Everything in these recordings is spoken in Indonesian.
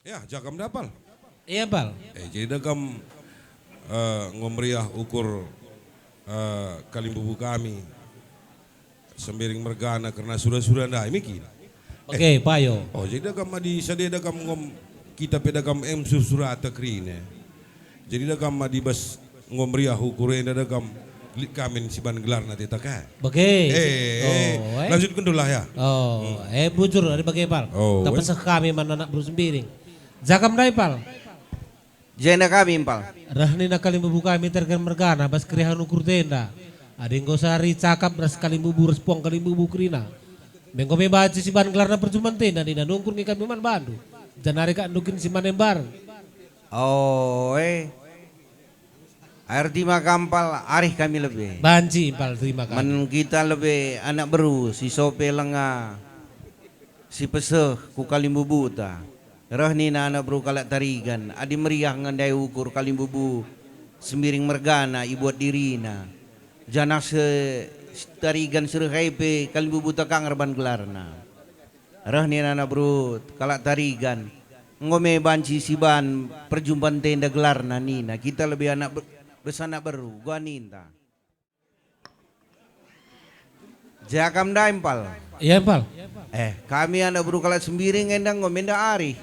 Ya, jakam dapal. Iya, Pal. Jadi dakam ngomriah ukur kalimbubu kami sembiring mergana karena sudah ndak mikir. Oke, payo. Oh, jadi dakam di sade dakam kita pedakam surat takrine. Jadi dakam di bas ngomriah ukurena dakam kamin si ban gelar nanti tak. Oke. Lanjutkan dulu lah ya. Bujur dari bagai Pal. Oh, Tapi kami mana nak bersembiring. Jakam dai Pal. Jena kami impal. Rahni nak kali bubu kami tergen mergana bas krihan ukur tenda. Ada yang sehari cakap ras kali bubu respong kali bubu krina. Mengko me baca si ban gelarna perjumpaan tenda ni nungkur ngi kami man bandu. Janari kak nukin si manembar. Air tima kampal arih kami lebih. Banci Pal terima kasih. Man kita lebih anak beru si sope lenga. Si peseh ku kalimbubu ta. Rahni na anak beru kalak tarigan. Adi meriah ngandai ukur kalimbubu. Sembiring mergana ibuat dirina. Jana se tarigan serhaipe kalimbubu takang reban gelarna. Rahni na anak beru kalak tarigan. Ngome banci siban perjumpaan tenda gelarna nina. Kita lebih anak besanak baru gua ninta. Jakam daimpal. Iya Pal. Kami anak baru kalah sembiring endang ngomenda ari.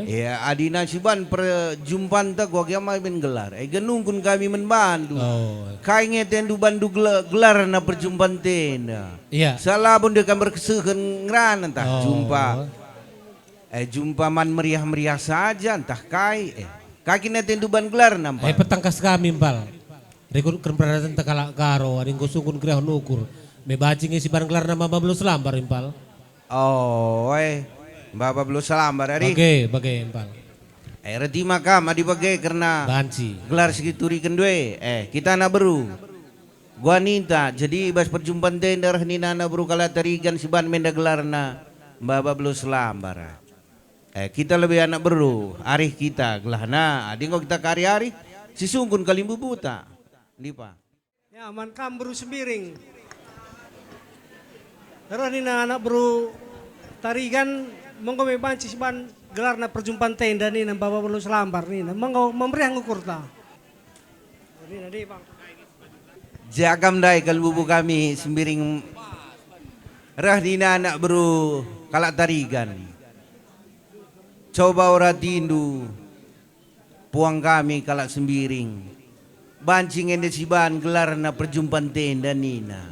Ya adina siban perjumpaan tak gua kiamai ben gelar. Genungkun kami menbandu. Kai ngeten du bandu gelar na perjumpaan tenda. Iya. Salah pun dia kan berkesuhan ngeran entah jumpa. Jumpa man meriah-meriah saja entah kai. Kaki neten du ban gelar nampak. Petangkas kami Pal. Rekor keberadaan tekalak karo. Ada yang kusungkun krihan ukur. Me bacing si ban gelar nama bablu selambar Impal. Bapak belum selambar hari. Bagai Impal. Reti makam adi bagai karena Banci. gelar segituri kendue. Kita anak beru. Gua ninta jadi bas perjumpaan tender nina anak beru kala tarigan si ban menda gelarna. Bapak belum selambar. Kita lebih anak beru. Arih kita gelahna. Adi ngok kita kari-ari. Si sungkun kalimbu buta. Lipa. Ya man kam beru sembiring. Terus nina anak beru tarigan monggo me banci siban gelarna perjumpaan tenda ni nang bawa belum selambar ni monggo memberi ngukur ta. Ini nadi Bang. Jagam dai kalbubu kami sembiring rahdina anak beru kalak tarigan. Coba ora tindu puang kami kalak sembiring. Bancing ende siban gelarna perjumpaan tenda nina.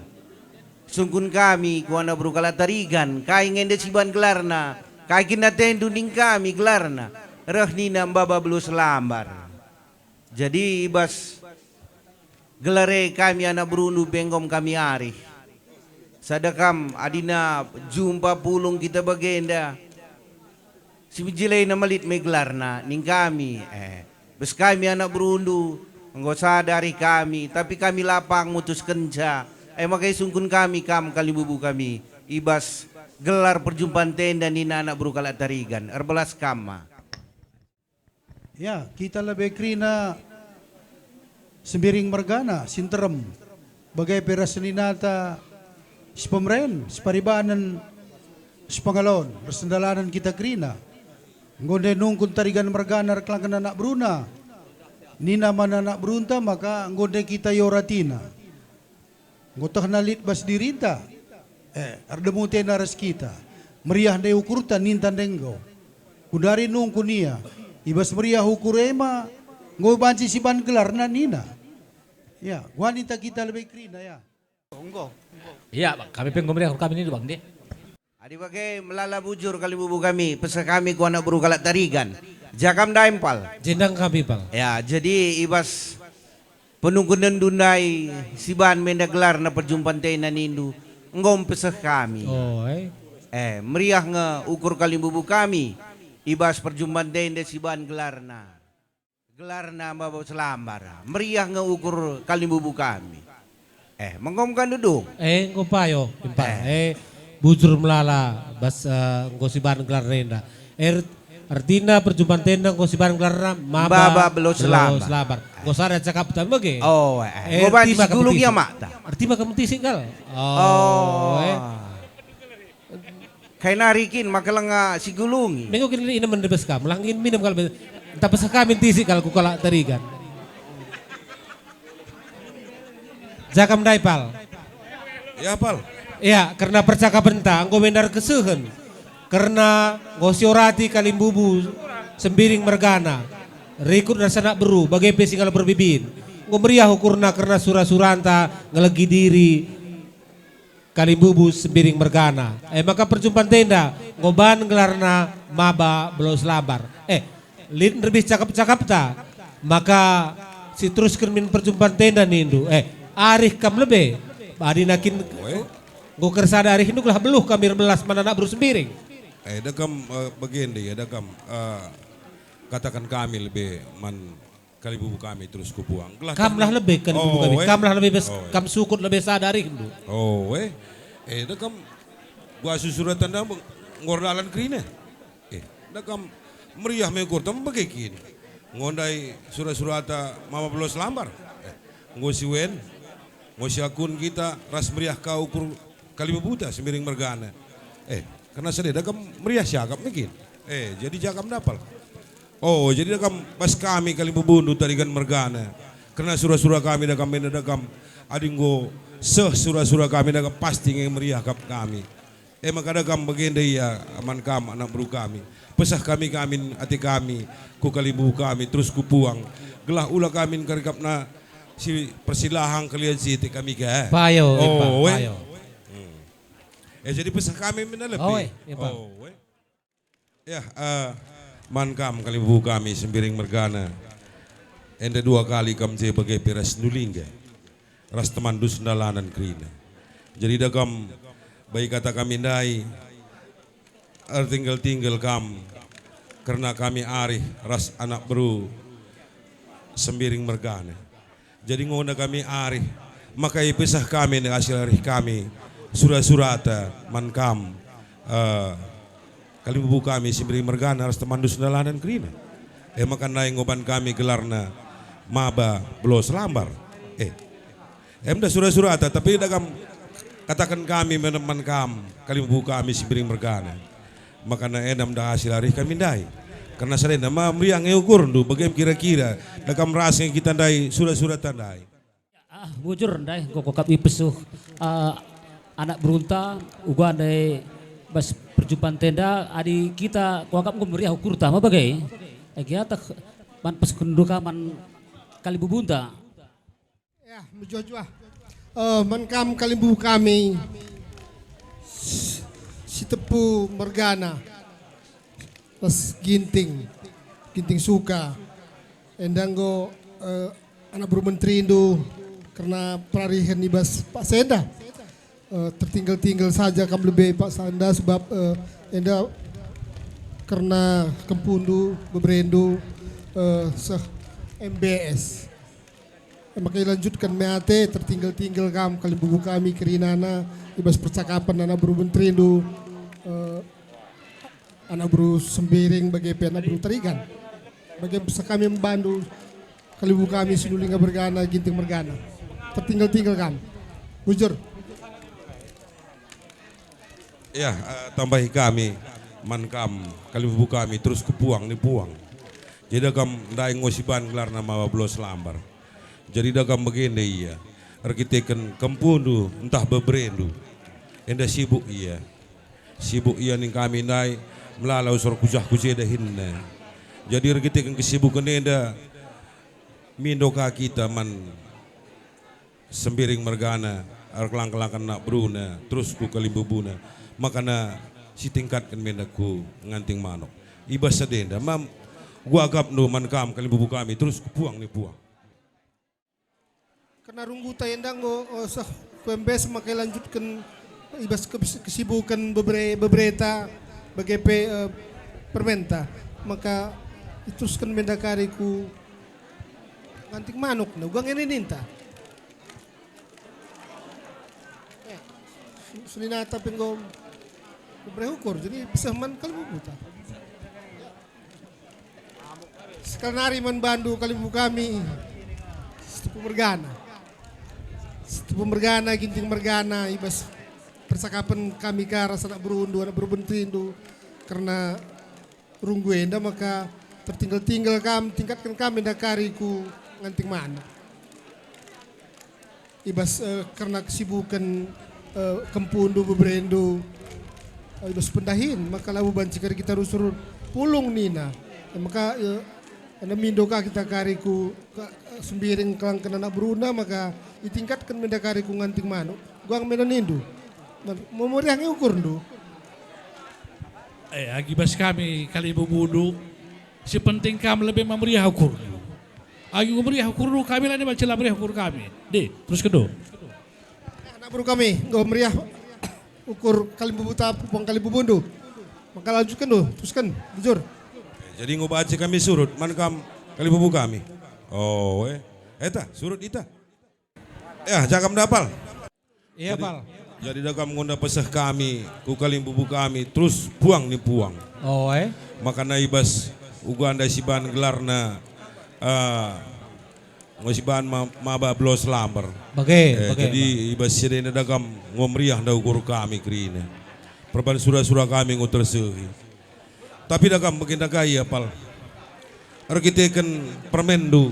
Sungkun kami kuana beru kalak tarigan. Kai ngende siban gelarna. Kai kina tendu ning kami gelarna. Rahnina mbaba belum selambar. Jadi ibas gelare kami anak berundu benggom kami arih. Sadakam adina jumpa pulung kita bagenda. Si bijilay na malit may gelarna ning kami. Bes kami anak berundu. Enggak sadari kami. Tapi kami lapang mutus kenca. Makanya sungkun kami kalimbubu kami. Ibas gelar perjumpaan tenda nina anak beru kalak tarigan. Erbelas kama. Ya, kita lebih krina sembiring mergana, sinterem. Bagai peraseninata, sepemren, separibanan, sepangalon, resendalanan kita krina. Ngonde nungkun tarigan mergana reklangkan anak beruna. Nina mana anak berunta maka ngonde kita yoratina. Ngotah nalit bas dirita. Ardemu tena ras kita. Meriah de ukurta nintan denggo. Kudari nungkun niya. Ibas meriah ukurema. Ngo banci si ban gelar na nina. Ya, wanita kita lebih krina ya. Iya, kami penggomri kami ini Bang De. Adi bagai melala bujur kalimbubu kami. Pesan kami ku anak beru kalak tarigan. Jakam daimpal. Jendang kami Pal. Ya, jadi ibas penunggunan dunai siban menda gelar na perjumpaan tena nindu ngom pesah kami. Meriah nge ukur kalimbubu kami ibas perjumpaan tenda siban gelarna bawa selambar. Meriah nge ukur kalimbubu kami. Mengomkan duduk. Ngopayo Impal. Bujur melala bas ngosiban gelar renda. Artinya perjumpaan tenda ngosiban gelar Baba belum selambar. Gosara cakap tan bagi. Ngoban gulung ya mak ta. Arti mah kamu tisik kal. Kay narikin makalanga sigulungi. Mengko kini ina mendebes kam, langin minum kalau tapi kami tisi kalau kukala tarigan. Jakam daipal. Ya pal. Iya, karena percakapan ta, engko benar kesehen. Karena ngosiorati kalimbubu sembiring mergana. Rikut rasana beru, bagai pesi kalau berbibin. Ngomeriah ukurna karena surah-suranta ngelegi diri kalimbubu sembiring mergana. Maka perjumpaan tenda ngoban gelarna maba belos labar. Lin lebih cakap-cakap ta. Maka si teruskan min perjumpaan tenda nindu. Arih kam lebe. Adi nakin ngoker sada arih induk lah beluh kami belas mana nak beru sembiring. Dakam bagian deh, dakam katakan kami lebih man kalibubu kami terus kupuang. Kam lah lebih kan ibu kami. Kam lah lebih kam sukut lebih sadari hindu. Dakam gua susuratan dah ngordalan krine. Dakam meriah mengkur tam bagikin. Ngondai surat-surata mama belos lambar. Ngosiwen, ngosi akun kita ras meriah kau ukur kalibubuta sembiring mergana. Karena sedih dakam meriah siakap mungkin. Jadi jakam dapal. Jadi dakam pas kami kalibubundu tarigan mergana. Karena surah-surah kami dakam adinggo surah-surah kami dakam pasti yang meriah kap kami. Maka dakam bagenda ya aman kam anak buru kami. Pesah kami ati kami ku kalibu kami terus kupuang. Gelah ulah kami karikapna si persilahang kalian siti kami ke. Payo, payo. Jadi pesah kami mina lebih. Mankam kalibu kami sembiring mergana. Enda 2 kali kam je bagai peras nulingga. Ras teman dus dalanan krina. Jadi dagam baik kata kami dai tinggal kam karena kami arih ras anak beru sembiring mergana. Jadi ngona kami arih maka pisah kami dengan hasil arih kami surata mankam kalibubu kami sembiring mergana ras teman dus dalanan krina. Maka naik ngoban kami gelarna maba belos lambar. Emda surata tapi dagam katakan kami meneman kam kalibubu kami sembiring mergana. Maka na enam dah hasil arih kami dai. Karena saya nama meriang ngukur tu bagaimana kira-kira dagam ras yang kita dai surat tandai. Bujur dai kok kami pesuh anak berunta uga dai bas perjumpaan tenda adi kita kuanggap meriah ukur tama bagai. Kita man pas kunduka man kalibubunta. Ya, menjual-jual. Mankam kalimbu kami si tepu mergana pas ginting suka endanggo anak buru menteri itu karena perarihan ibas Pak Senda tertinggal saja kam lebih Pak Senda sebab enda karena kempundu beberendu MBS. Makanya lanjutkan meate tertinggal kam kalibubu kami kerinana ibas percakapan anak buru menteri itu anak buru sembiring bagai anak buru tarigan bagai bisa kami membantu kalibubu kami sinulinga bergana ginting mergana tertinggal kam bujur Ya tambahi kami mankam kalibubu kami terus kupuang ni puang. Jadi dagam dai ngosiban gelar nama belos lambar. Jadi dagam begini iya. Arkiteken kempundu entah beberendu. Enda sibuk iya. Sibuk iya ning kami nai melalau sor kujah dah hinna. Jadi arkiteken kesibukan enda mindoka kita man sembiring mergana arkelang-kelangkan nak bruna terus ku kalimbubuna. Makana si tingkatkan mendaku nganting manok. Ibas sedenda mam gua agap nu mankam kalimbubu kami terus kupuang ni puang. karena runggu tayendang sah pembes makai lanjutkan ibas kesibukan bebereta bagai permenta maka ituskan mendakariku nganting manuk na ugang ini ninta sulinata penggom berehukur jadi bisa man kalibubuta sekarang man bandu kalibu kami setupu mergana ginting mergana ibas persakapan kami ke arah anak berundu, anak berbentindo karena rungguenda maka tertinggal-tinggal kami, tingkatkan kami dakariku nganting mana. Ibas karena kesibukan kempundu beberendo, ibas pendahin maka labu banci kari kita rusur pulung nina. Maka anda mindoka kita kariku sembiring kelang kena anak berunda maka ditingkatkan mendakariku nganting mano. Guang menanindu. Memoriahnya ukur ndu. Agibas kami kali bubudu, si penting kami lebih memeriah ukur. Agi memeriah ukur kami lah ni baca lah meriah ukur kami. Deh, terus kedua. Anak bro kami, nggak meriah ukur kali bubuta, puang kali bubundu. Maka lanjutkan do, teruskan, jujur. Jadi ngobaca kami surut, man kali bubu kami. Oh, eta surut ita. Ya, jakam dapal. Iya pal. Jadi dakam ngunda pesah kami, ku kali bubu kami, terus buang nih buang. Oh Makana ibas Uganda siban gelarna ngosiban maba blos lamber. Bagai. Jadi ibas sedena dakam ngomriah da ukur kami krina. Perban surah-surah kami ngutersehi. Tapi dakam makin kaya pal. Arkiteken permendu.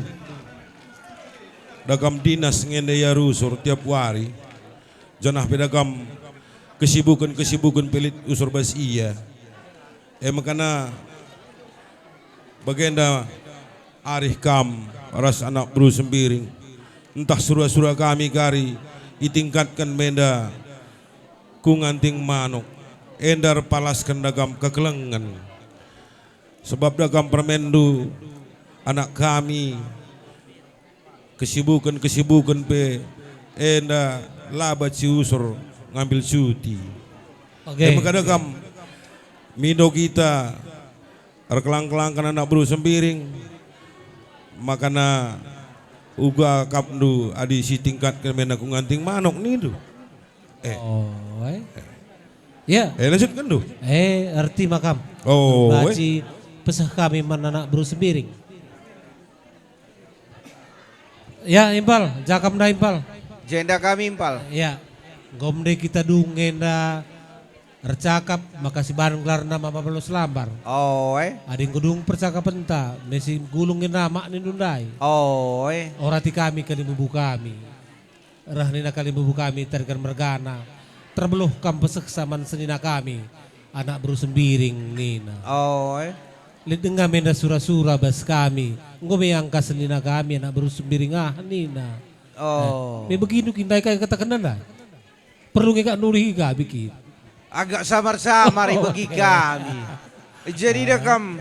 Dakam dinas ngende ya rusur tiap hari. Janah pedagam kesibukan pelit usur bas iya. Makana bagenda arih kam ras anak bro sembiring. Entah surah-surah kami kari itingkatkan menda kunganting manuk. Endar palaskan dagam kekelengan. Sebab dagam permendu anak kami kesibukan pe enda laba ciusur ngambil cuti. Maka dagam mindo kita erkelang-kelang kan anak bro sembiring makana uga kapnu adi si tingkat kemena ku nganting manok nidu. Ya. Lanjut kan du. Arti makam. Baci pesah kami anak bro sembiring. Ya impal, jakam dah impal. Jenda kami impal. Ya, gomde kita dungenda recakap makasih bareng kelar nama Bapak Selambar. Ading kudung percakapan ta, mesi gulungin nama ni dundai. Orati kami kali bubu kami. Rahnina kali bubu kami tergan mergana. Terbeluh kampesek saman senina kami. Anak bro sembiring nina. Lid dengan menda surah-surah bas kami. Ngome angka senina kami anak bro sembiring nina. May begini kinday kayo katakan na. Perlu ngika nuri ka bikin. Agak samar-samar bagi kami. Jadi dakam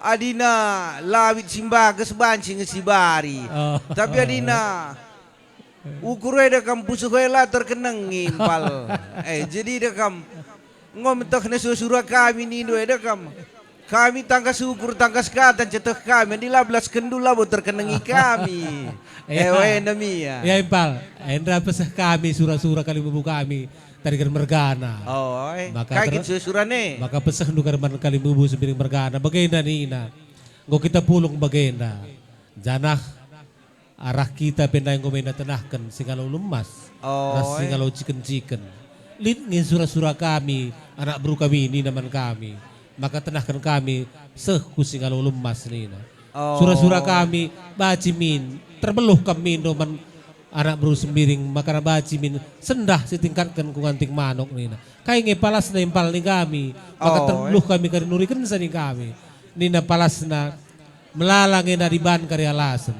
adina lawit simbaga sebancing sibari. Tapi adina ukurnya dakam pusuhela terkenang impal. Jadi dakam ngomentak na susura kami ni doy dakam. Kami tangkas ukur tangkas katan cetek kami di lablas kendula bo terkenangi kami. Namia. Ya impal, endra pesah kami surah-surah kali bubu kami tarikan mergana. Maka kaget susurane. Maka pesah nukar man kali bubu sembiring mergana. Bagaina nina. Ngo kita pulung bagaina. Janah arah kita pendai ngomena tenahkan singalau lemas. Ras singalau chicken. Lid ngin surah-surah kami anak bro kami ini naman kami. Maka tenahkan kami sekusi kalau lemas nina. Surah-surah kami bacimin terbeluh kami doman anak bro sembiring maka bacimin sendah setingkatkan ku nganting manok nina. Kaya palas na impal ni kami maka terbeluh kami kari nurikan sa ni kami. Nina palas na melalangin na riban kari alasan.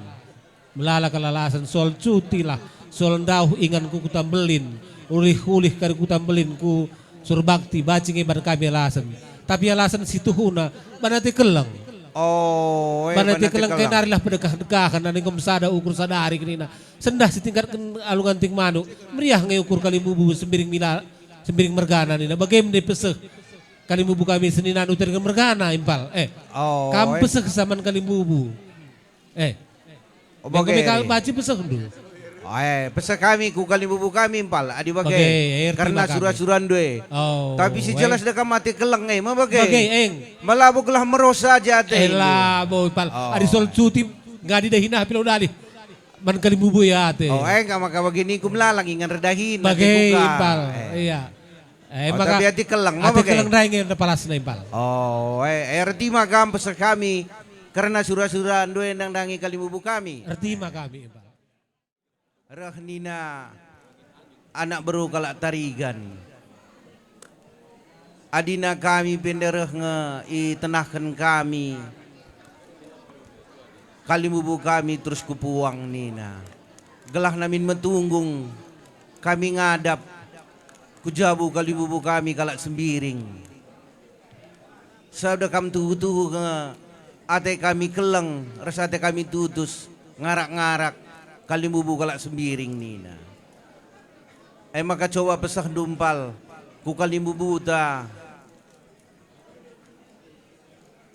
Melala kalalasan soal cuti lah. Soal dauh ingan ku kutambelin. Ulih-ulih kari kutambelin ku surbakti bacing iban kami alasan. Tapi alasan situ huna banati kelang. Banati kelang kaya narilah pedekah-dekahan na ningkom sada ukur sadari kanina. Sendah sitingkatkan alungan ting manu. Meriah ngay ukur kali bubu sembiring mergana nina. Bagaimana peseh kali bubu kami seninan utir ke mergana impal. Kam peseh kesaman kali bubu. Kami baci peseh dulu. Pesah kami ku kali bubu kami impal adi bagai karena surah-suran due. Tapi si jelas dekam mati keleng ma bagai. Malabo kelah merosa aja teh. Labo impal. Adi sol cuti ngadi dahina pilau dali. Man kali bubu ya teh. Enggak maka begini ku melalang ingan redahin. Bagai impal. Iya. tapi hati keleng mah Ate bagai. kelang daing na palas na impal. Oh, erti mah pesah kami karena surah-surah ando endang dangi kalimubu kami. Ertima kami impal. Rahnina anak baru kalak tarigan. Adina kami pendereh nge itenahkan kami. Kalimubu kami terus kupuang nina. Gelah namin metunggung kami ngadap kujabu kalimubu kami kalak sembiring. Sabda kam tuhu-tuhu nge ate kami keleng, rasa ate kami tutus ngarak-ngarak kalimubu kalak sembiring nina. Maka coba pesah dumpal ku kalimubu ta.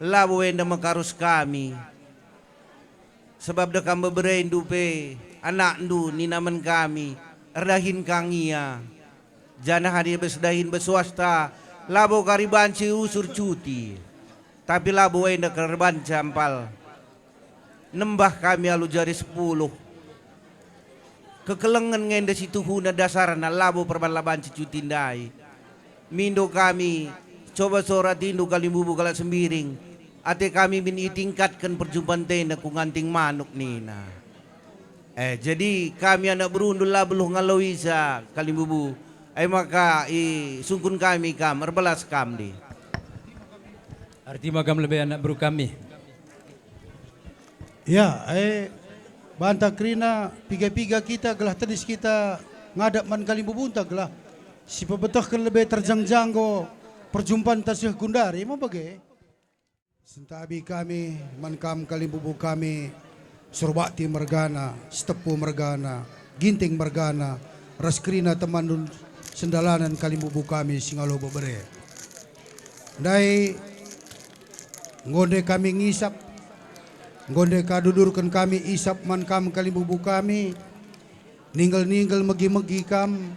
Labo wenda makarus kami. Sebab dekam beberein dupe anak ndu ni naman kami erdahin kangia. Jana hadir besdahin beswasta labo karibanci usur cuti. Tapi labo wenda kerban campal. Nembah kami alu jari 10. Kekelengan ngende situ huna dasarna labo perban labanci cutindai. Mindo kami coba sorat indu kalimubu kalak sembiring. Ate kami bin itingkatkan perjumpaan tenda ku nganting manuk nina. Jadi kami anak berundul lah beluh ngalawisa kalimubu. Maka sungkun kami kam erbelas kam di. Arti magam lebih anak baru kami. Ya, banta krina piga-piga kita gelah tadis kita ngadap man kalimubu ta gelah. Si pebetah kan lebih terjang-jang go perjumpaan tasih gundari mau bagai. Sentabi kami, mankam kalimubu kami, surbakti mergana, stepu mergana, ginting mergana, raskrina teman sendalanan kalimubu kami singalo bebere. Dai ngonde kami ngisap, ngonde kadudurkan kami isap mankam kalimubu kami, ninggal-ninggal megi-megi kam,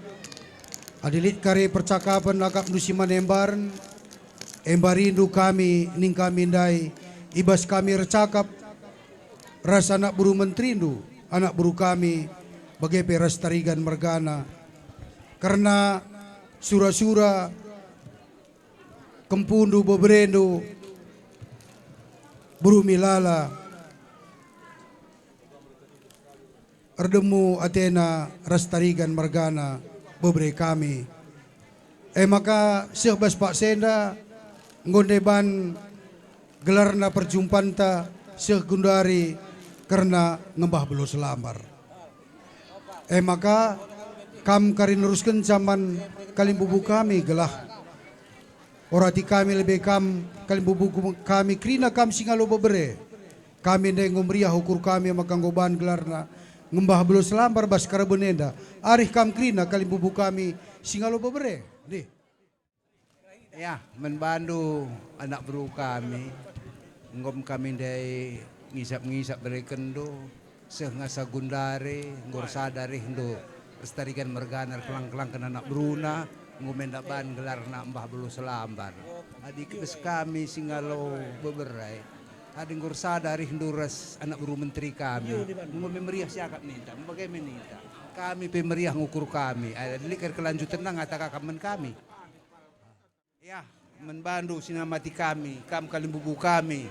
adilit kare percakapan akap nusiman embaran, embarindu kami ning kami ndai ibas kami recakap ras anak buru menterindu anak buru kami bagai peras tarigan mergana karena sura-sura kempundu beberendu buru milala erdemu Athena ras tarigan mergana bebre kami maka Syekh Bas Pak Senda ngondeban gelarna perjumpaan ta Syekh Gundari karena ngembah belu selambar. Maka kam kari neruskan zaman kalimbubu kami gelah. Orati kami lebih kam kalimbubu kami krina kam singalo bebere. Kami ndai ngomriah ukur kami maka ngoban gelarna ngembah belu selambar bas karabonenda. Arih kam krina kalimbubu kami singalo bebere. Nih. Ya, membantu anak bro kami. Ngom kami dari ngisap-ngisap dari kendo. Sehngasa gundare, ngor sadari hendo. Lestarikan merganar kelang-kelang kena anak bruna. Ngomendaban gelar nak mbah belu selambar. Adik kes kami singalo beberai. Adik ngor sadari hendo res anak bro menteri kami. Ngomemeriah siakap ninta, bagaimana ninta. Kami pemeriah ngukur kami. Delik kelanjutan nang ngata kamen kami. Ya, membantu sinamati kami, kam kalimbubu kami,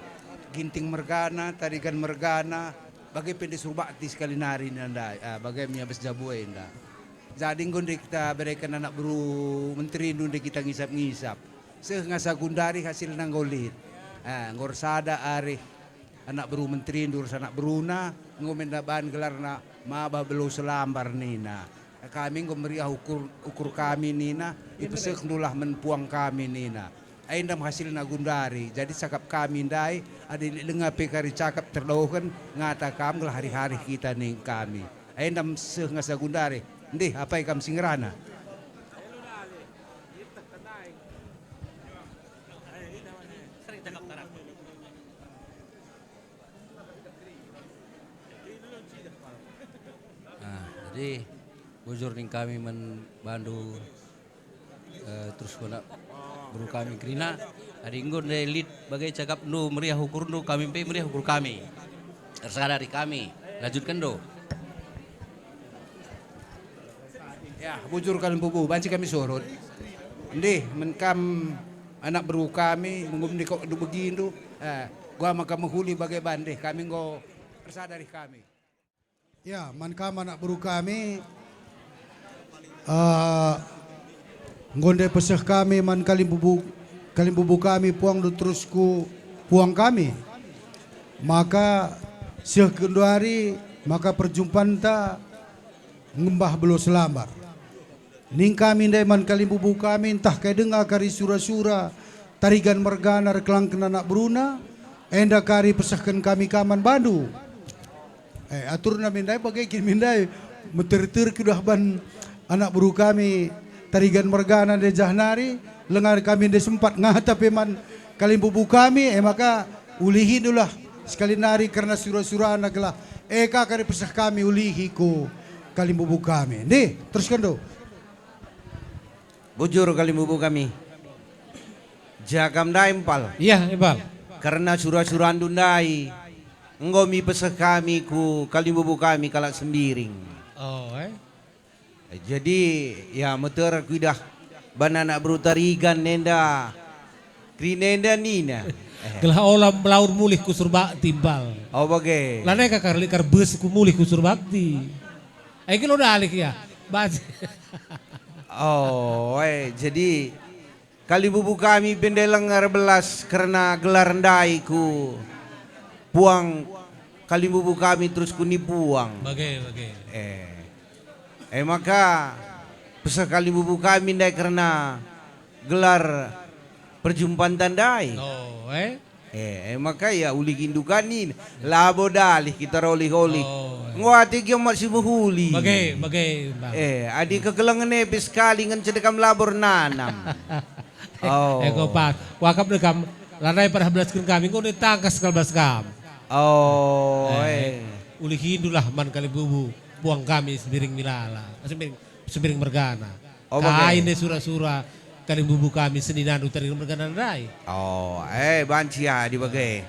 ginting mergana, tarigan mergana, bagai pendek surbakti sekali nari nanda, bagai miabes jabuai nda. Jadi ngonde kita berikan anak buru menteri nunde kita ngisap-ngisap. Sehingga gundari hasil nanggolit. Ngor sada ari anak buru menteri ndur anak beruna, ngomendaban gelarna mabah belu selambar nina. Kami ngomeriah ukur kami nina, ipesek nulah menpuang kami nina. Aindam hasil nagundari, jadi sakap kami ndai, ada dengar pekari cakap terdohen, ngata kam gelah hari-hari kita nih kami. Aindam sehngasa gundari, ndeh apa ikam singrana? Jadi bujur ning kami membantu terus kena buru kami krina ada inggon dari lead bagai cakap nu meriah ukur nu kami pe meriah ukur kami tersadari kami lanjutkan do. Ya bujur kalian bubu banci kami surut Ndih, menkam anak bro kami mengumdi kok begini gua maka menghuli bagai bandeh kami ngo persadari kami. Ya, mankam anak buru kami ngonde peseh kami man kalimbubu kami puang do terus ku puang kami. Maka seh kendari maka perjumpaan ta ngembah belo selambar. Ning kami ndai man kalimbubu kami entah kaya dengar kari sura-sura tarigan mergana reklang kena anak beruna enda kari pesahkan kami kaman bandu. Atur na mindai bagai kin mindai meter-ter kedah ban anak buru kami tarigan mergana de jahnari lengar kami de sempat ngata peman kalimbubu kami maka ulihi dulah sekali nari karena sura-sura anak lah eka kari pesah kami ulihi ku kalimbubu kami. Nih teruskan do. Bujur kalimbubu kami. Jagam dai empal. Iya, Impal. Karena surah-surah dundai ngomi pesah kami ku kalimbubu kami kalak sembiring. Oh, Jadi ya meter kuidah banana brutarigan nenda krinenda nina. Gelah olam melaur mulih kusur bakti Impal. Oh bagai. Lanai kakar likar bus ku mulih kusur bakti. Kilo udah alik ya. Bas. Oh, jadi kalimbubu kami pendelengar belas karena gelar ndai ku puang kalimbubu kami terus ku nipuang. Bagai. Maka pesah kalimbubu kami ndai karena gelar perjumpaan tandai. Oh, Maka ya uli kindukan ni labo dalih kita rolih-rolih. Oh, Nguati kyo masih muhuli. bagai. Adi kegelangan nepis kali ngan cedekam labor nanam. Oh. Eko pas. Wakap dekam lanai pada belaskan kami kau ditangkas kalbas kam. Oh. Uli hindu lah man kalimbubu buang kami sembiring milala. Sembiring mergana. Oh, kain deh sura-sura kalimbubu kami seninan utari mergana rai. Oh, bancia di bagai.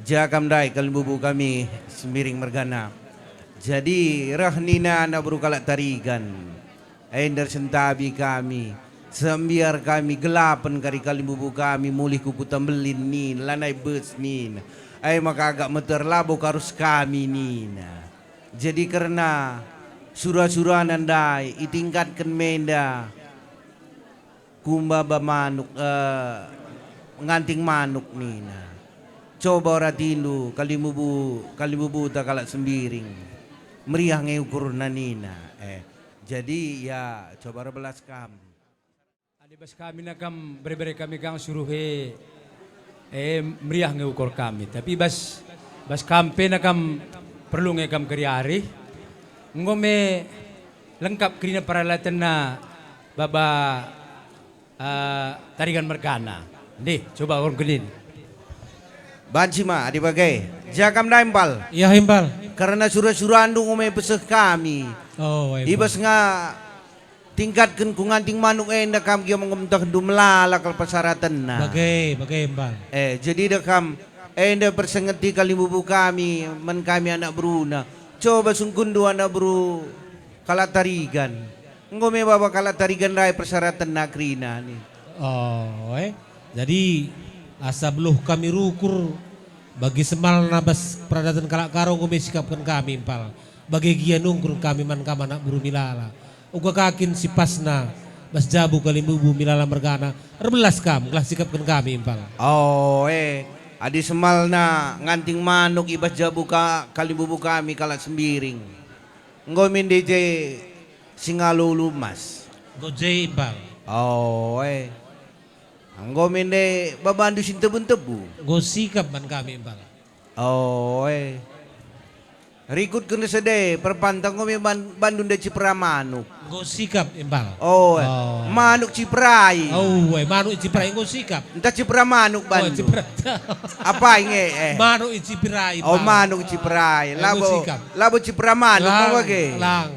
Jagam dai kalimbubu kami sembiring mergana. Jadi rahnina anak berukalak tarigan. Ender sentabi kami. Sembiar kami gelapan kari kalimbubu kami mulih kuku tambelin nin lanai bus nin. Maka agak meter labo karus kami nina. Jadi karena surah-surah nandai itingkatkan menda kumbaba manuk nganting manuk nina. Coba ratindu kalimbubu tak kalak sembiring meriah ngeukur nanina. Jadi ya coba belas kam. Adi bas kami nakam bere-bere kami kang suruh meriah ngeukur kami. Tapi bas kampe nakam perlu ngekam keriari. Ngome lengkap kerina peralatan na baba tarigan mergana. Nih coba orang kenin. Bancima adi bagai jagam daimpal. Iya Impal. Karena surah-surah andung umay peseh kami. Oh, Ibas nga tingkatkan ku nganting manuk enda kam kaya mengemtah dumlala kal pasaratan na. Bagai Impal. Jadi dekam enda persengeti kalimbubu kami men kami anak beruna. Coba sungkun dua anak bru kalatarigan. Ngome baba kalatarigan rai persyaratan nakrina nih. Oh, jadi asa beluh kami rukur bagi semal nabas peradatan kalak karong kami sikapkan kami Impal. Bagi gia nungkur kami man kam anak buru milala. Uga kakin si pasna bas jabu kalimbubu milala mergana. Rebelas kam gelah sikapkan kami Impal. Oh, adi semal na nganting manuk ibas jabu kalimbubu kami kalak sembiring. Ngomin DJ singalulu mas. Gojay Impal. Oh, ngomin de babandu sintebu-tebu. Go sikap man kami Impal. Oh, rikut kena sedih perpantang ngomin bandung de cipra manuk. Go sikap Impal. Oh, manuk ciprai. Oh, manuk ciprai go sikap. Entah cipra manuk bandu. Cipra. Apa ini? Manuk ciprai. Oh, manuk ciprai. Labo cipra manuk apa ge? Lang.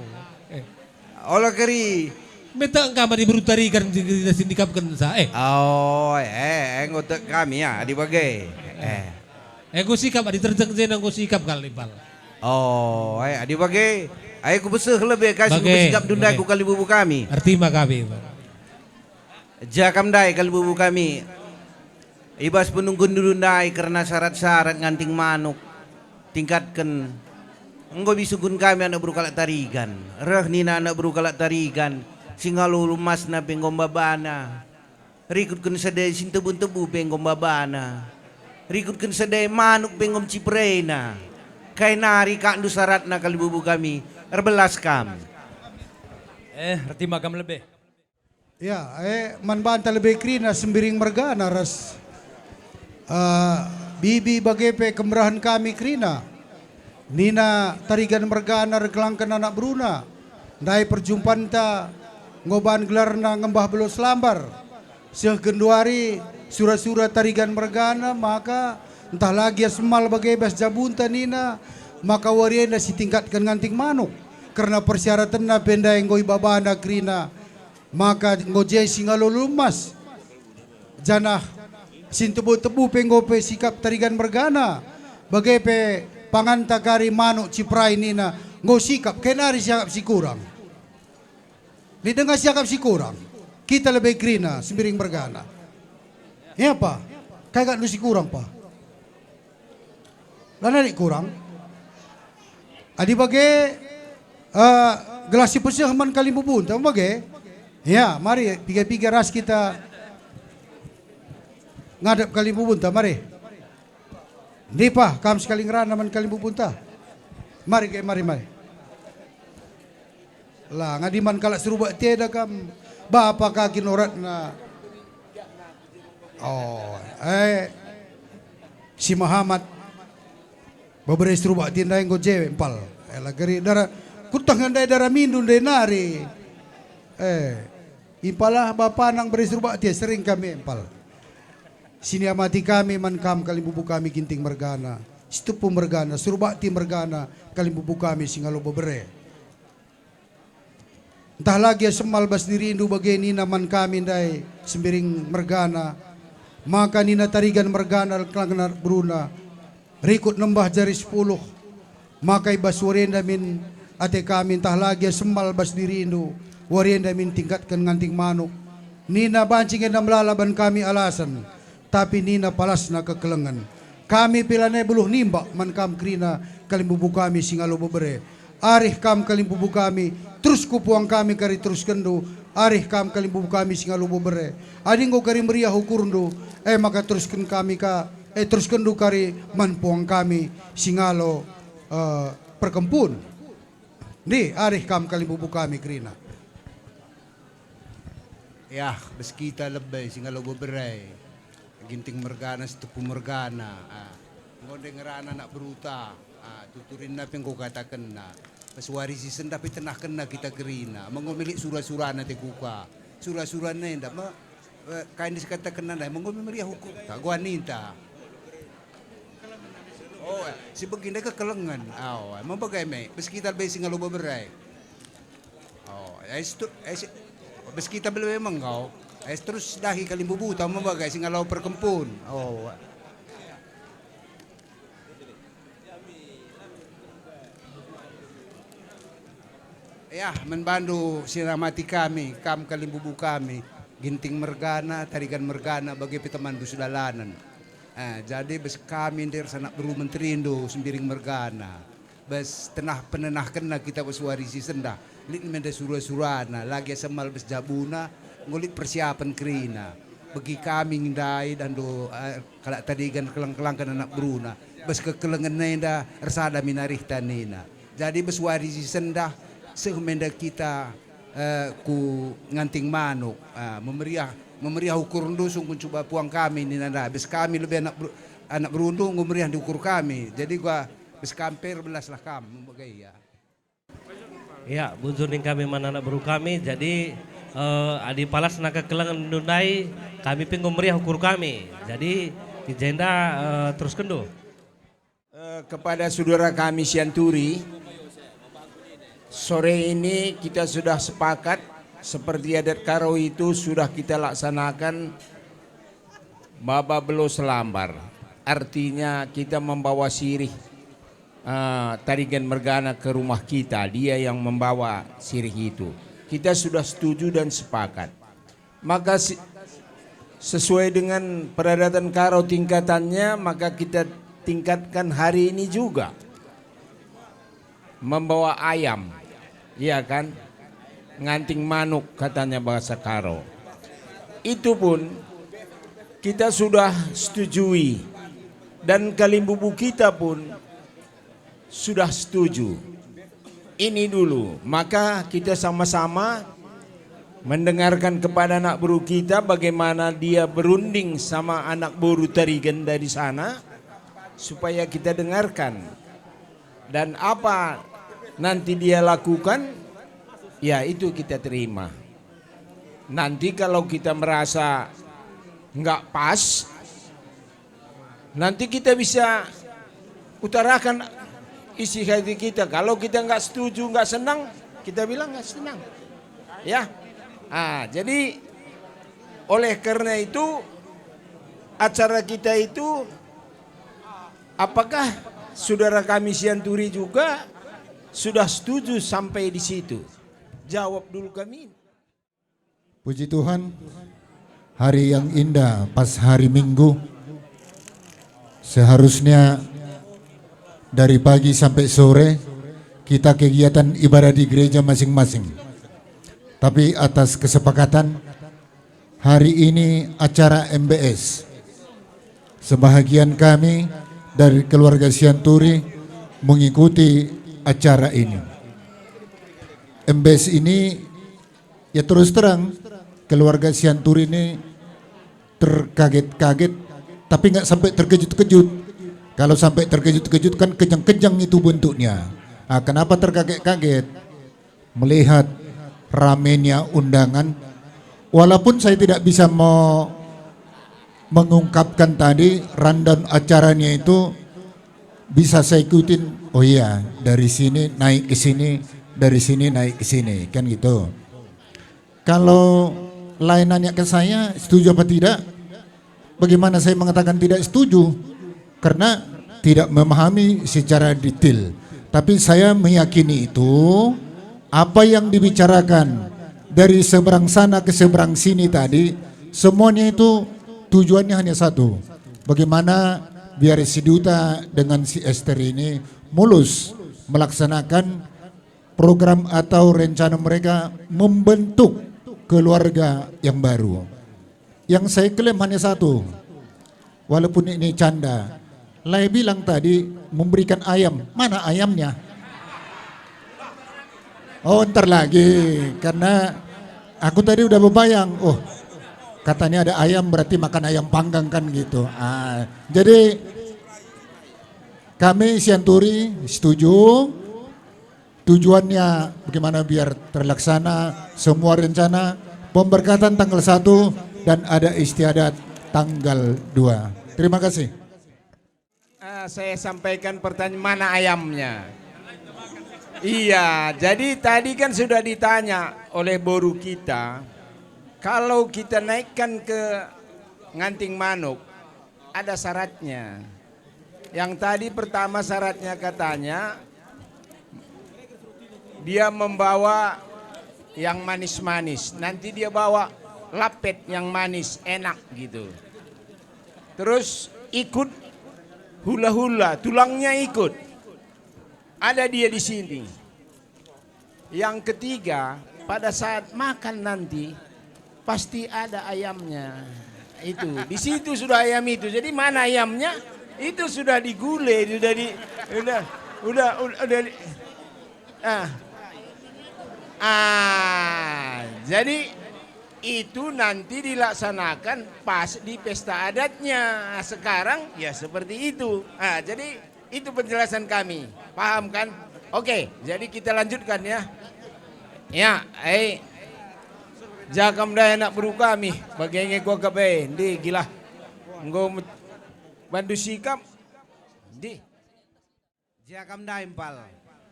Olah keri. Meta engkau mari berutarikan sindikapkan sa. Oh, ngotek kami ya di bagai. Go sikap adi terjeng jenang go sikap kali Impal. Oh, adi bagai. Aku beseh lebih kasih sikap dunda ku kalimbubu kami. Arti kami. Jakam dai kalbubu kami. Ibas penunggun dulu dai karena syarat-syarat nganting manuk. Tingkatkan. Engkau bisugun kami anak buru kalak tarigan. Reh nina anak buru kalak tarigan. Singalu lumas na penggom babana. Rikutkan sadai sintebu-tebu penggom babana. Rikutkan sadai manuk penggom ciprena. Kay nari kandu syarat na kalbubu kami. Erbelas kam. Reti magam lebih. Ya, manbanta lebih krina sembiring mergana ras. Bibi bagepe kemerahan kami krina. Nina tarigan mergana regelangkan anak Bruna. Dai perjumpaan ta ngoban gelarna ngembah belos lambar. Segenduari surat-surat tarigan mergana maka entah lagi semal bagai bas jabunta nina maka warienda si tingkatkan nganting manuk. Karena persyaratan na penda yang goi babana krina maka ngojay singalo lumas janah sintebu-tebu penggope sikap tarigan mergana bagai pe panganta kari manuk ciprai nina ngosikap kenari siakap si kurang didengar siakap si kurang kita lebih krina sembiring mergana ya pa kagak lu si kurang pa lana di kurang adi bagai gelasi pesih man kali bubun tahu bagai ya, mari tiga-tiga ras kita ngadap kali bubunta, mari. Di pa, kam sekali ngerana man kali bubunta. Mari, mari. Lah, ngadiman kalak serubak tiada kam. Bapa kaki norat na. Oh, si Muhammad. Beberes serubak tiada yang gojewe empal. Elah geri darah, kutang handai darah mindun dai nari. Impalah bapa nang berisrubak dia sering kami empal. Sini amati kami man kam kali bubu kami ginting mergana. Stupu mergana, surubak ti mergana kali bubu kami singalo bebere. Entah lagi semal bas dirindu bagai nina man kami dai sembiring mergana. Maka nina tarigan mergana kelangnar Bruna. Rikut nembah jari 10. Maka ibas warenda min ate kami entah lagi semal bas dirindu. Warienda min tingkatkan nganting manuk. Nina bancing na melalaban kami alasan. Tapi nina palas na kekelengan. Kami pilane buluh nimbak man kam krina kalimbubu kami singalo bebere. Arih kam kalimbubu kami. Terus kupuang kami kari terus kendo. Arih kam kalimbubu kami singalo bebere. Adinggo kari meriah hukurndo. Maka teruskan kami terus kendo kari man puang kami singalo perkempun. Di arih kam kalimbubu kami krina. Ya, bes kita lebih singalo beberai. Ginting mergana, setepu mergana. Ngonde ngerana nak beruta. Tuturin na pengko katakan na. Bes warisi senda tenah kena kita kerina. Mengomilik surah-surana te kuka. Surah-surana indah. Kain disekatakan na. Mengomilik hukum. Tak gua ninta. Oh, si begini kekelengan. Emang bagaimana? Bes kita lebih singalo beberai. Oh, bes kita belum memang kau. Terus dahi kali bubuta membagai singalau perkempun. Oh. Ya, menbandu siramati kami, kam kali bubu kami, ginting mergana, tarigan mergana bagi teman dusudalanan. Jadi bes kami dari sanak beru menterindo sembiring mergana. Bes tenah penenah kena kita bes warisi sendah. Lit mende surah-surana, lagi semal bes jabuna, ngulit persiapan kerina. Bagi kami ngindai dan do kalak tadigan kelang-kelang kan anak Bruna. Bes kekelengan nenda ersada minarih tanina. Jadi bes warisi sendah sehmenda kita ku nganting manuk memeriah ukur ndusung kun coba puang kami ni nanda. Bes kami lebih anak berundung memeriah diukur kami. Jadi gua bes kamper belas lah kam membagai ya. Ya, bujur ning kami mana anak baru kami, jadi adi palas nak kekelangan nundai kami pengen meriah ukur kami. Jadi di jenda terus kendo. Kepada saudara kami Sianturi, sore ini kita sudah sepakat seperti adat karo itu sudah kita laksanakan Baba Belo Selambar. Artinya kita membawa sirih tarigan mergana ke rumah kita, dia yang membawa sirih itu. Kita sudah setuju dan sepakat. Maka sesuai dengan peradatan Karo tingkatannya, maka kita tingkatkan hari ini juga. Membawa ayam, iya kan? Nganting manuk katanya bahasa Karo. Itu pun kita sudah setujui dan Kalimbubu kita pun sudah setuju. Ini dulu, maka kita sama-sama mendengarkan kepada anak boru kita bagaimana dia berunding sama anak boru Tarigan dari sana, supaya kita dengarkan. Dan apa nanti dia lakukan, ya itu kita terima. Nanti kalau kita merasa nggak pas, nanti kita bisa utarakan isi hati kita. Kalau kita nggak setuju, nggak senang, kita bilang nggak senang, ya. Jadi oleh karena itu acara kita itu, apakah saudara kami Sianturi juga sudah setuju sampai di situ? Jawab dulu kami. Puji Tuhan, hari yang indah pas hari Minggu. Seharusnya dari pagi sampai sore kita kegiatan ibadah di gereja masing-masing. Tapi atas kesepakatan hari ini acara MBS. Sebahagian kami dari keluarga Sianturi mengikuti acara ini. MBS ini ya terus terang keluarga Sianturi ini terkaget-kaget, tapi nggak sampai terkejut-kejut. Kalau sampai terkejut-kejut kan kejang-kejang itu bentuknya. Kenapa terkaget-kaget? Melihat ramenya undangan, walaupun saya tidak bisa mengungkapkan tadi rundown acaranya itu, bisa saya ikutin. Oh iya, dari sini naik ke sini, dari sini naik ke sini, kan gitu. Kalau lain nanya ke saya setuju apa tidak, bagaimana saya mengatakan tidak setuju? Karena tidak memahami secara detail. Tapi saya meyakini itu apa yang dibicarakan dari seberang sana ke seberang sini tadi, semuanya itu tujuannya hanya satu. Bagaimana biar si Duta dengan si Esther ini mulus melaksanakan program atau rencana mereka membentuk keluarga yang baru. Yang saya klaim hanya satu, walaupun ini canda. Lai bilang tadi memberikan ayam, mana ayamnya? Oh ntar lagi, karena aku tadi udah berbayang, oh katanya ada ayam berarti makan ayam panggang kan gitu. Jadi kami Sianturi setuju, tujuannya bagaimana biar terlaksana semua rencana pemberkatan tanggal 1 dan ada istiadat tanggal 2. Terima kasih. Saya sampaikan pertanyaan, mana ayamnya? Iya, jadi tadi kan sudah ditanya oleh boru kita, kalau kita naikkan ke nganting manuk, ada syaratnya. Yang tadi pertama syaratnya katanya, dia membawa yang manis-manis, nanti dia bawa lapet yang manis, enak gitu. Terus ikut hula-hula, tulangnya ikut. Ada dia di sini. Yang ketiga, pada saat makan nanti pasti ada ayamnya. Itu di situ sudah ayam itu. Jadi mana ayamnya? Itu sudah digulai, jadi itu nanti dilaksanakan pas di pesta adatnya. Sekarang ya seperti itu. Jadi itu penjelasan kami. Paham kan? Oke, jadi kita lanjutkan ya. Ya, jakam dah nak beru kami. Bagaimana gua kabe? Di gila. Nggo bantu sikap. Di. Jakam dah impal.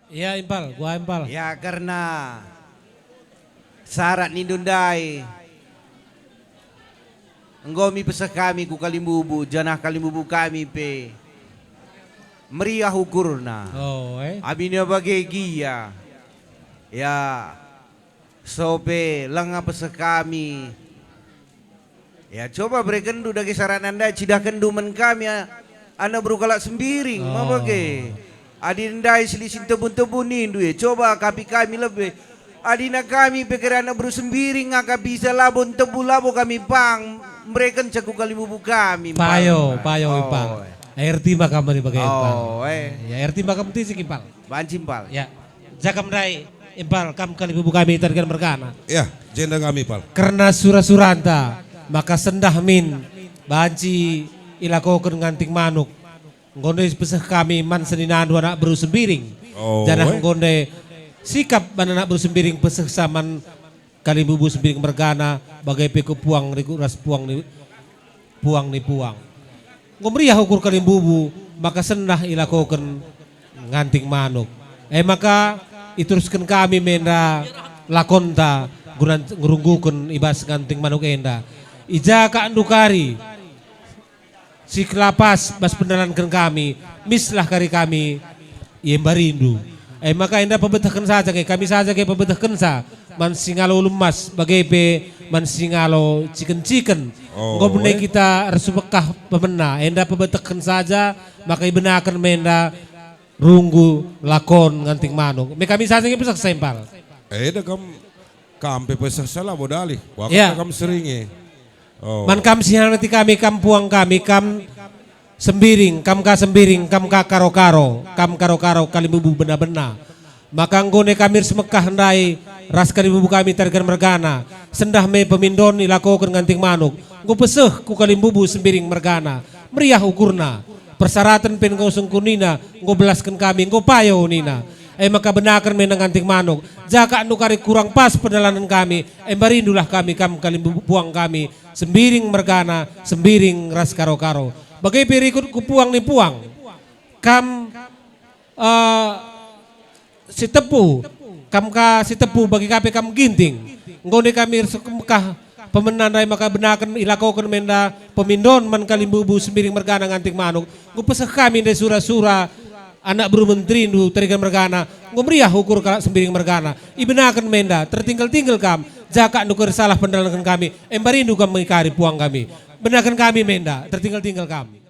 Iya impal, gua impal. Ya karena syarat nindundai enggomi pesah kami ku Kalimbubu, janah Kalimbubu kami pe meriah ukurna. Abinya bagai gia. Ya sope lenga pesah kami. Ya coba berekendu dari saran anda cidah kenduman kami anak bro kalak sembiring mabage. Adindai selisih tebun-tebun nindu ya. Coba kami lebih. Adina kami pikir anak bro sembiring ngaka bisa labon tebu labo kami pang. Mereka caku kali bubu kami. Payo Ipal. Air timba kamu bagai Ipal. Ya air timba kamu tisik Ipal. Banci Ipal. Ya. Jakam dai Ipal kam kali bubu kami targan merkana. Ya, jenda kami Pal. Karena surah-suranta maka sendah min banci ilakokeun nganting manuk. Ngonde peseh kami man seninaan anak beru sembiring. Janah ngonde sikap anak beru sembiring peseh saman kali bubu sembiring mergana bagai peku puang riku ras puang ni puang. Ngomriah ukur kali bubu maka sendah ilakokeun nganting manuk. Maka ituruskeun kami menda lakonta gunan ngurunggukeun ibas nganting manuk enda. Ija ka andukari si kelapas bas pendalankan kami mislah kari kami barindu. Maka enda pebetahkan saja kami saja pebetahkan sa man singalo lemas bagai pe man singalo chicken ngomne kita harus bekah pemena enda pebetahkan saja maka ibenakan menda runggu lakon nganting manuk me kami saja pesak sempal Eda kampe pesah salah bodali waktu kam seringe. Man kam sihanati kami kam puang kami kam sembiring kam ka karo-karo kali bubu bena-bena maka nggone kami semekah ndai ras kali bubu kami targan mergana sendah me pemindon ilakokeun nganting manuk nggo peseh ku kali bubu sembiring mergana meriah ukurna persyaratan pen nggo sungkunina nggo belaskeun kami nggo payo nina maka benakan menang nganting manuk jaka anu kari kurang pas perjalanan kami barindulah kami kam kali buang kami sembiring mergana sembiring ras karo-karo bagai perikut ku puang ni puang kam si tepu kam ka si tepu bagi kape kam ginting nggone kami sekemkah pemenandai maka benakan ilakokeun menda pemindon man kali bubu sembiring mergana nganting manuk ngu peseh kami de sura-sura anak buru menteri ndu tarikan mergana ngomriah ukur kalak sembiring mergana ibenakan menda tertinggal-tinggal kam jaka nuker salah pendalangan kami barindu kam mengikari puang kami benakan kami menda tertinggal-tinggal kami.